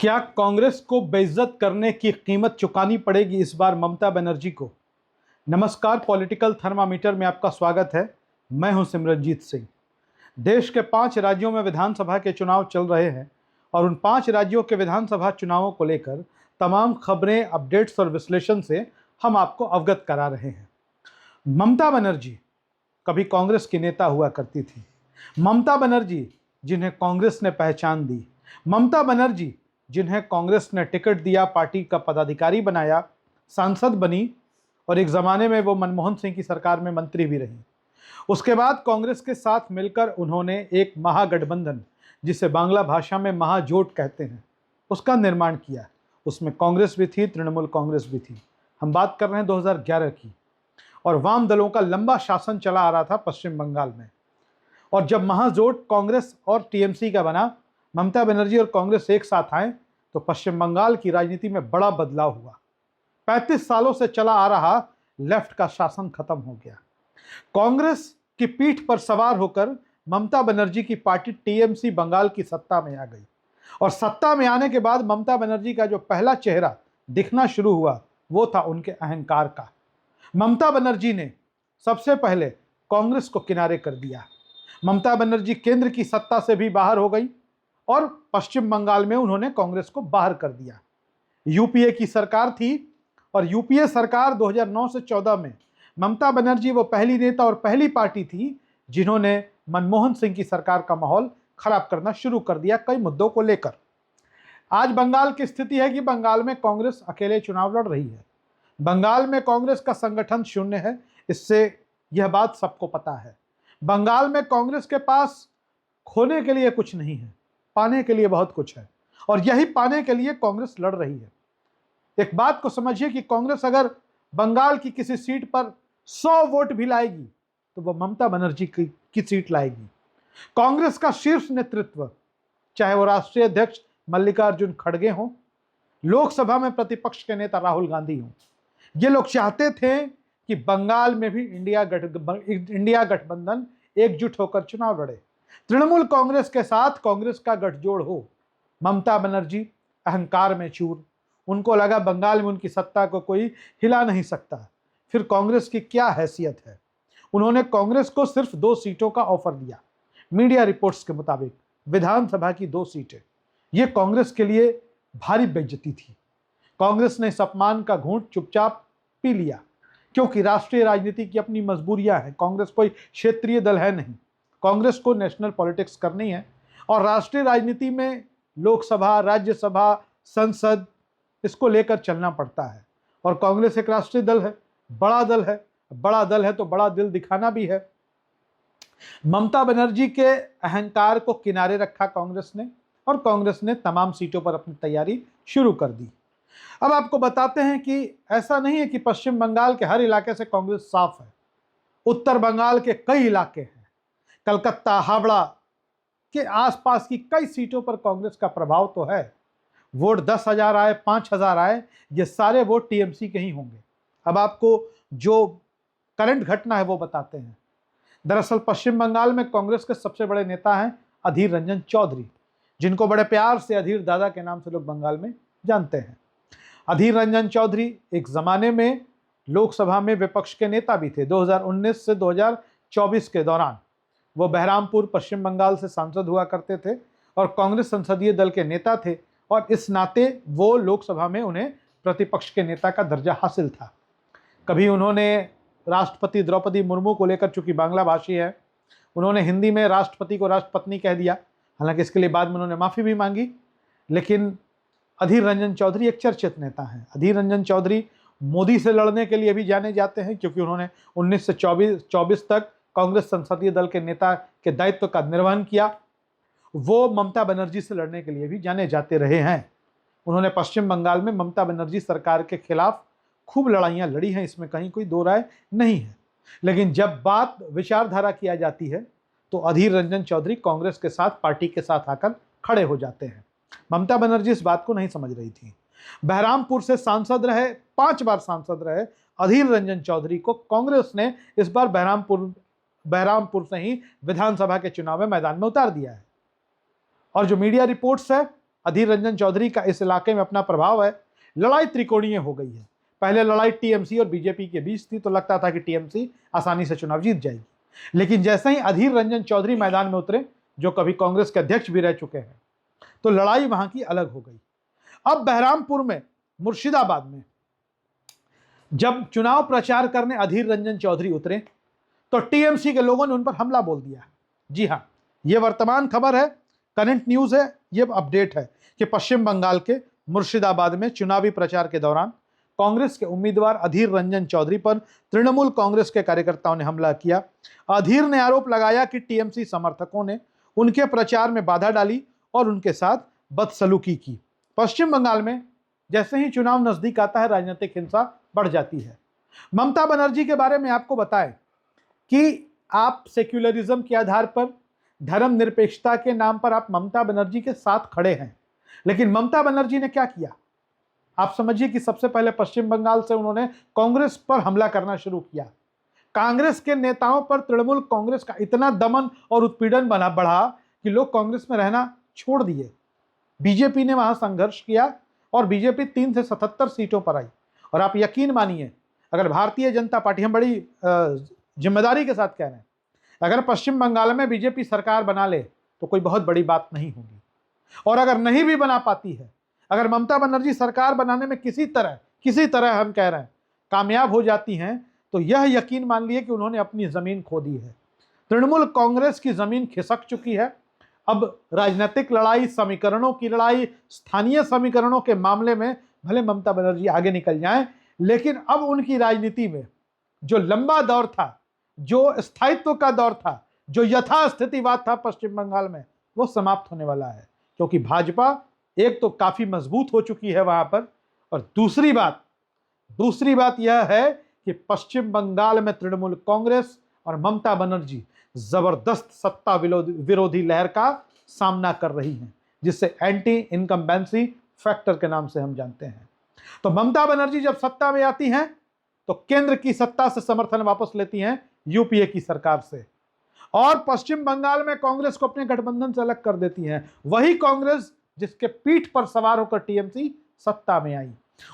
क्या कांग्रेस को बेइज्जत करने की कीमत चुकानी पड़ेगी इस बार ममता बनर्जी को? नमस्कार, पॉलिटिकल थर्मामीटर में आपका स्वागत है। मैं हूं सिमरनजीत सिंह। देश के 5 राज्यों में विधानसभा के चुनाव चल रहे हैं और उन 5 राज्यों के विधानसभा चुनावों को लेकर तमाम खबरें, अपडेट्स और विश्लेषण से हम आपको अवगत करा रहे हैं। ममता बनर्जी कभी कांग्रेस की नेता हुआ करती थी। ममता बनर्जी जिन्हें कांग्रेस ने पहचान दी, ममता बनर्जी जिन्हें कांग्रेस ने टिकट दिया, पार्टी का पदाधिकारी बनाया, सांसद बनी और एक ज़माने में वो मनमोहन सिंह की सरकार में मंत्री भी रही। उसके बाद कांग्रेस के साथ मिलकर उन्होंने एक महागठबंधन, जिसे बांग्ला भाषा में महाजोट कहते हैं, उसका निर्माण किया। उसमें कांग्रेस भी थी, तृणमूल कांग्रेस भी थी। हम बात कर रहे हैं 2011 की। और वाम दलों का लंबा शासन चला आ रहा था पश्चिम बंगाल में। और जब महाजोट कांग्रेस और टीएमसी का बना, ममता बनर्जी और कांग्रेस एक साथ आए, तो पश्चिम बंगाल की राजनीति में बड़ा बदलाव हुआ। 35 सालों से चला आ रहा लेफ्ट का शासन खत्म हो गया। कांग्रेस की पीठ पर सवार होकर ममता बनर्जी की पार्टी टीएमसी बंगाल की सत्ता में आ गई। और सत्ता में आने के बाद ममता बनर्जी का जो पहला चेहरा दिखना शुरू हुआ, वो था उनके अहंकार का। ममता बनर्जी ने सबसे पहले कांग्रेस को किनारे कर दिया। ममता बनर्जी केंद्र की सत्ता से भी बाहर हो गई और पश्चिम बंगाल में उन्होंने कांग्रेस को बाहर कर दिया। यूपीए की सरकार थी और यूपीए सरकार 2009 से 14 में ममता बनर्जी वो पहली नेता और पहली पार्टी थी जिन्होंने मनमोहन सिंह की सरकार का माहौल खराब करना शुरू कर दिया कई मुद्दों को लेकर। आज बंगाल की स्थिति है कि बंगाल में कांग्रेस अकेले चुनाव लड़ रही है। बंगाल में कांग्रेस का संगठन शून्य है, इससे यह बात सबको पता है। बंगाल में कांग्रेस के पास खोने के लिए कुछ नहीं है, पाने के लिए बहुत कुछ है, और यही पाने के लिए कांग्रेस लड़ रही है। एक बात को समझिए कि कांग्रेस अगर बंगाल की किसी सीट पर 100 वोट भी लाएगी तो वह ममता बनर्जी की सीट लाएगी। कांग्रेस का शीर्ष नेतृत्व, चाहे वो राष्ट्रीय अध्यक्ष मल्लिकार्जुन खड़गे हों, लोकसभा में प्रतिपक्ष के नेता राहुल गांधी हों, ये लोग चाहते थे कि बंगाल में भी इंडिया गठबंधन एकजुट होकर चुनाव लड़े। तृणमूल कांग्रेस के साथ कांग्रेस का गठजोड़ हो। ममता बनर्जी अहंकार में चूर, उनको लगा बंगाल में उनकी सत्ता को कोई हिला नहीं सकता, फिर कांग्रेस की क्या हैसियत है। उन्होंने कांग्रेस को सिर्फ 2 सीटों का ऑफर दिया। मीडिया रिपोर्ट्स के मुताबिक विधानसभा की 2 सीटें। यह कांग्रेस के लिए भारी बेइज्जती थी। कांग्रेस ने इस अपमान का घूंट चुपचाप पी लिया, क्योंकि राष्ट्रीय राजनीति की अपनी मजबूरियां हैं। कांग्रेस कोई क्षेत्रीय दल है नहीं, कांग्रेस को नेशनल पॉलिटिक्स करनी है। और राष्ट्रीय राजनीति में लोकसभा, राज्यसभा, संसद, इसको लेकर चलना पड़ता है। और कांग्रेस एक राष्ट्रीय दल है, बड़ा दल है। बड़ा दल है तो बड़ा दिल दिखाना भी है। ममता बनर्जी के अहंकार को किनारे रखा कांग्रेस ने, और कांग्रेस ने तमाम सीटों पर अपनी तैयारी शुरू कर दी। अब आपको बताते हैं कि ऐसा नहीं है कि पश्चिम बंगाल के हर इलाके से कांग्रेस साफ है। उत्तर बंगाल के कई इलाके हैं, कलकत्ता, हावड़ा के आसपास की कई सीटों पर कांग्रेस का प्रभाव तो है। वोट 10,000 आए, 5,000 आए, ये सारे वोट टीएमसी के ही होंगे। अब आपको जो करंट घटना है वो बताते हैं। दरअसल पश्चिम बंगाल में कांग्रेस के सबसे बड़े नेता हैं अधीर रंजन चौधरी, जिनको बड़े प्यार से अधीर दादा के नाम से लोग बंगाल में जानते हैं। अधीर रंजन चौधरी एक जमाने में लोकसभा में विपक्ष के नेता भी थे। 2019 से 2024 के दौरान वो बहरामपुर, पश्चिम बंगाल से सांसद हुआ करते थे और कांग्रेस संसदीय दल के नेता थे, और इस नाते वो लोकसभा में उन्हें प्रतिपक्ष के नेता का दर्जा हासिल था। कभी उन्होंने राष्ट्रपति द्रौपदी मुर्मू को लेकर, चूंकि बांग्ला भाषी है, उन्होंने हिंदी में राष्ट्रपति को राष्ट्रपत्नी कह दिया। हालांकि इसके लिए बाद में उन्होंने माफ़ी भी मांगी। लेकिन अधीर रंजन चौधरी एक चर्चित नेता हैं। अधीर रंजन चौधरी मोदी से लड़ने के लिए भी जाने जाते हैं, क्योंकि उन्होंने 19 से 24 तक कांग्रेस संसदीय दल के नेता के दायित्व का निर्वहन किया। वो ममता बनर्जी से लड़ने के लिए भी जाने जाते रहे हैं। उन्होंने पश्चिम बंगाल में ममता बनर्जी सरकार के खिलाफ खूब लड़ाइयाँ लड़ी हैं, इसमें कहीं कोई दो राय नहीं है। लेकिन जब बात विचारधारा की आ जाती है तो अधीर रंजन चौधरी कांग्रेस के साथ, पार्टी के साथ आकर खड़े हो जाते हैं। ममता बनर्जी इस बात को नहीं समझ रही थी। बहरामपुर से सांसद रहे, 5 बार सांसद रहे अधीर रंजन चौधरी को कांग्रेस ने इस बार बहरामपुर से ही विधानसभा के चुनाव में मैदान में उतार दिया है। और जो मीडिया रिपोर्ट्स है अधीर रंजन चौधरी का इस इलाके में अपना प्रभाव है, लड़ाई त्रिकोणीय हो गई है। पहले लड़ाई टीएमसी और बीजेपी के बीच थी, तो लगता था कि टीएमसी आसानी से चुनाव जीत जाएगी। लेकिन जैसे ही अधीर रंजन चौधरी मैदान में उतरे, जो कभी कांग्रेस के अध्यक्ष भी रह चुके हैं, तो लड़ाई वहां की अलग हो गई। अब बहरामपुर में, मुर्शिदाबाद में जब चुनाव प्रचार करने अधीर रंजन चौधरी उतरे, तो टीएमसी के लोगों ने उन पर हमला बोल दिया। जी हां, यह वर्तमान खबर है, करंट न्यूज है, यह अपडेट है कि पश्चिम बंगाल के मुर्शिदाबाद में चुनावी प्रचार के दौरान कांग्रेस के उम्मीदवार अधीर रंजन चौधरी पर तृणमूल कांग्रेस के कार्यकर्ताओं ने हमला किया। अधीर ने आरोप लगाया कि टीएमसी समर्थकों ने उनके प्रचार में बाधा डाली और उनके साथ बदसलूकी की। पश्चिम बंगाल में जैसे ही चुनाव नजदीक आता है, राजनीतिक हिंसा बढ़ जाती है। ममता बनर्जी के बारे में आपको बताएं कि आप सेक्युलरिज्म के आधार पर, धर्मनिरपेक्षता के नाम पर आप ममता बनर्जी के साथ खड़े हैं, लेकिन ममता बनर्जी ने क्या किया? आप समझिए कि सबसे पहले पश्चिम बंगाल से उन्होंने कांग्रेस पर हमला करना शुरू किया। कांग्रेस के नेताओं पर तृणमूल कांग्रेस का इतना दमन और उत्पीड़न बढ़ा कि लोग कांग्रेस में रहना छोड़ दिए। बीजेपी ने वहां संघर्ष किया और बीजेपी 3 से 77 सीटों पर आई। और आप यकीन मानिए, अगर भारतीय जनता पार्टी, हम बड़ी जिम्मेदारी के साथ कह रहे हैं, अगर पश्चिम बंगाल में बीजेपी सरकार बना ले तो कोई बहुत बड़ी बात नहीं होगी। और अगर नहीं भी बना पाती है, अगर ममता बनर्जी सरकार बनाने में किसी तरह हम कह रहे हैं कामयाब हो जाती हैं, तो यह यकीन मान लिए कि उन्होंने अपनी जमीन खो दी है। तृणमूल कांग्रेस की जमीन खिसक चुकी है। अब राजनीतिक लड़ाई, समीकरणों की लड़ाई, स्थानीय समीकरणों के मामले में भले ममता बनर्जी आगे निकल जाएं, लेकिन अब उनकी राजनीति में जो लंबा दौर था, जो स्थायित्व का दौर था, जो यथास्थितिवाद था पश्चिम बंगाल में, वो समाप्त होने वाला है। क्योंकि भाजपा एक तो काफी मजबूत हो चुकी है वहां पर, और दूसरी बात यह है कि पश्चिम बंगाल में तृणमूल कांग्रेस और ममता बनर्जी जबरदस्त सत्ता विरोधी लहर का सामना कर रही हैं, जिससे एंटी इनकम्बेंसी फैक्टर के नाम से हम जानते हैं। तो ममता बनर्जी जब सत्ता में आती हैं, तो केंद्र की सत्ता से समर्थन वापस लेती हैं यूपीए की सरकार से, और पश्चिम बंगाल में कांग्रेस को अपने गठबंधन से अलग कर देती हैं। वही कांग्रेस जिसके पीठ पर सवार होकर टीएमसी सत्ता में आई।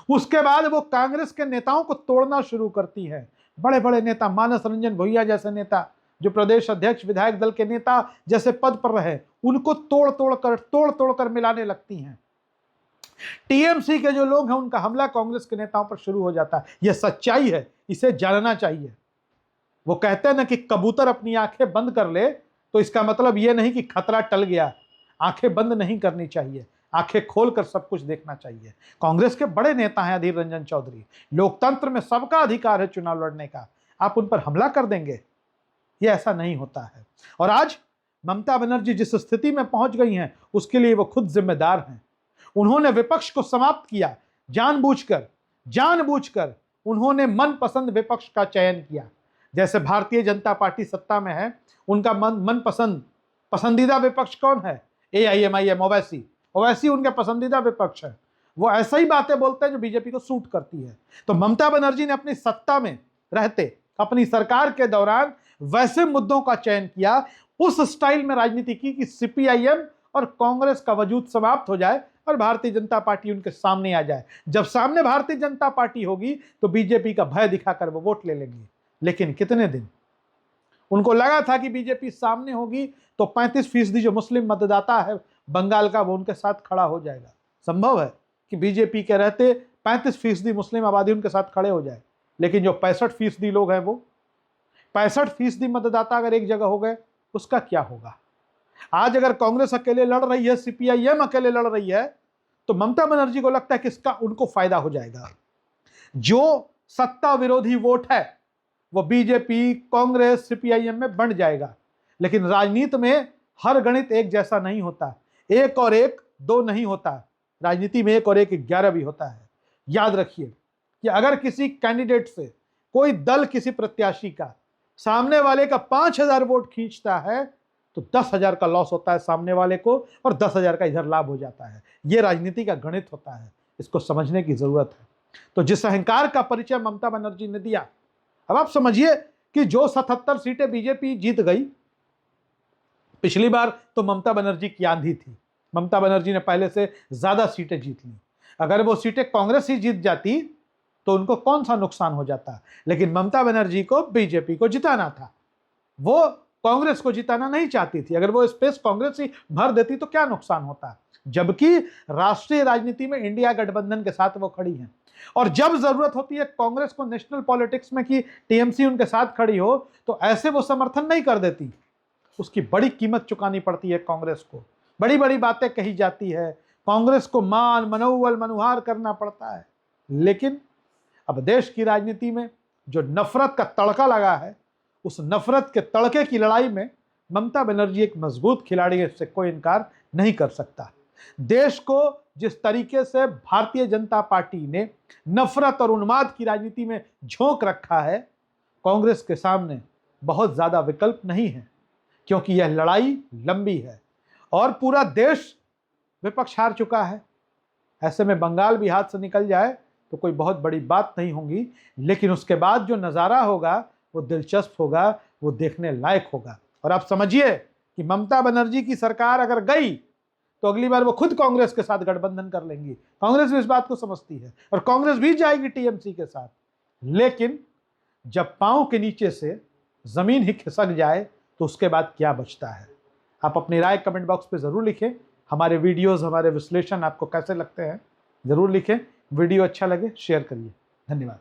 उसके बाद वो कांग्रेस के नेताओं को तोड़ना शुरू करती है। बड़े बड़े नेता, मानस रंजन भुइया जैसे नेता, जो प्रदेश अध्यक्ष विधायक दल के नेता जैसे पद पर रहे, उनको तोड़ कर मिलाने लगती हैं। टीएमसी के जो लोग हैं, उनका हमला कांग्रेस के नेताओं पर शुरू हो जाता है। यह सच्चाई है, इसे जानना चाहिए। वो कहते हैं ना कि कबूतर अपनी आंखें बंद कर ले, तो इसका मतलब यह नहीं कि खतरा टल गया। आंखें बंद नहीं करनी चाहिए, आंखें खोलकर सब कुछ देखना चाहिए। कांग्रेस के बड़े नेता हैं अधीर रंजन चौधरी। लोकतंत्र में सबका अधिकार है चुनाव लड़ने का। आप उन पर हमला कर देंगे, यह ऐसा नहीं होता है। और आज ममता बनर्जी जिस स्थिति में पहुंच गई हैं, उसके लिए वो खुद जिम्मेदार हैं। उन्होंने विपक्ष को समाप्त किया, जानबूझकर उन्होंने मनपसंद विपक्ष का चयन किया। जैसे भारतीय जनता पार्टी सत्ता में है, उनका पसंदीदा विपक्ष कौन है? एआईएमआईएम, ओवैसी उनके पसंदीदा विपक्ष है। वो ऐसा ही बातें बोलते हैं जो बीजेपी को सूट करती है। तो ममता बनर्जी ने अपनी सत्ता में रहते, अपनी सरकार के दौरान वैसे मुद्दों का चयन किया, उस स्टाइल में राजनीति की कि सीपीआईएम और कांग्रेस का वजूद समाप्त हो जाए और भारतीय जनता पार्टी उनके सामने आ जाए। जब सामने भारतीय जनता पार्टी होगी तो बीजेपी का भय दिखाकर वो वोट ले लेंगे। लेकिन कितने दिन उनको लगा था कि बीजेपी सामने होगी तो 35% जो मुस्लिम मतदाता है बंगाल का, वो उनके साथ खड़ा हो जाएगा। संभव है कि बीजेपी के रहते 35% मुस्लिम आबादी उनके साथ खड़े हो जाए, लेकिन जो 65% लोग हैं, वो 65% मतदाता अगर एक जगह हो गए, उसका क्या होगा? आज अगर कांग्रेस अकेले लड़ रही है, सीपीआईएम अकेले लड़ रही है, तो ममता बनर्जी को लगता है कि इसका उनको फायदा हो जाएगा। जो सत्ता विरोधी वोट है वो बीजेपी, कांग्रेस, सीपीआईएम में बंट जाएगा। लेकिन राजनीति में हर गणित एक जैसा नहीं होता। 1 और 1 2 नहीं होता। राजनीति में 1 और 1 11 भी होता है। याद रखिए कि अगर किसी कैंडिडेट से कोई दल, किसी प्रत्याशी का सामने वाले का 5000 वोट खींचता है, तो 10,000 का लॉस होता है सामने वाले को और 10,000 का इधर लाभ हो जाता है। यह राजनीति का गणित होता है, इसको समझने की जरूरत है। तो जिस अहंकार का परिचय ममता बनर्जी ने दिया, अब आप समझिए कि जो 77 सीटें बीजेपी जीत गई, पिछली बार तो ममता बनर्जी की आंधी थी, ममता बनर्जी ने पहले से ज़्यादा सीटें जीत ली। अगर वो सीटें कांग्रेस ही जीत जाती तो उनको कौन सा नुकसान हो जाता, लेकिन ममता बनर्जी को बीजेपी को जिताना था, वो कांग्रेस को जिताना नहीं चाहती थी। अगर वो स्पेस कांग्रेस ही भर देती तो क्या नुकसान होता, जबकि राष्ट्रीय राजनीति में इंडिया गठबंधन के साथ वो खड़ी हैं। और जब जरूरत होती है कांग्रेस को नेशनल पॉलिटिक्स में कि टीएमसी उनके साथ खड़ी हो, तो ऐसे वो समर्थन नहीं कर देती। उसकी बड़ी कीमत चुकानी पड़ती है कांग्रेस को, बड़ी बड़ी बातें कही जाती है, कांग्रेस को मान मनोबल मनुहार करना पड़ता है। लेकिन अब देश की राजनीति में जो नफरत का तड़का लगा है, उस नफरत के तड़के की लड़ाई में ममता बनर्जी एक मजबूत खिलाड़ी है, इससे कोई इनकार नहीं कर सकता। देश को जिस तरीके से भारतीय जनता पार्टी ने नफरत और उन्माद की राजनीति में झोंक रखा है, कांग्रेस के सामने बहुत ज्यादा विकल्प नहीं है, क्योंकि यह लड़ाई लंबी है और पूरा देश विपक्ष हार चुका है। ऐसे में बंगाल भी हाथ से निकल जाए तो कोई बहुत बड़ी बात नहीं होगी, लेकिन उसके बाद जो नज़ारा होगा वो दिलचस्प होगा, वो देखने लायक होगा। और आप समझिए कि ममता बनर्जी की सरकार अगर गई तो अगली बार वो खुद कांग्रेस के साथ गठबंधन कर लेंगी। कांग्रेस भी इस बात को समझती है और कांग्रेस भी जाएगी टीएमसी के साथ। लेकिन जब पांव के नीचे से जमीन ही खिसक जाए तो उसके बाद क्या बचता है। आप अपनी राय कमेंट बॉक्स पे जरूर लिखें। हमारे वीडियोस, हमारे विश्लेषण आपको कैसे लगते हैं जरूर लिखें। वीडियो अच्छा लगे शेयर करिए। धन्यवाद।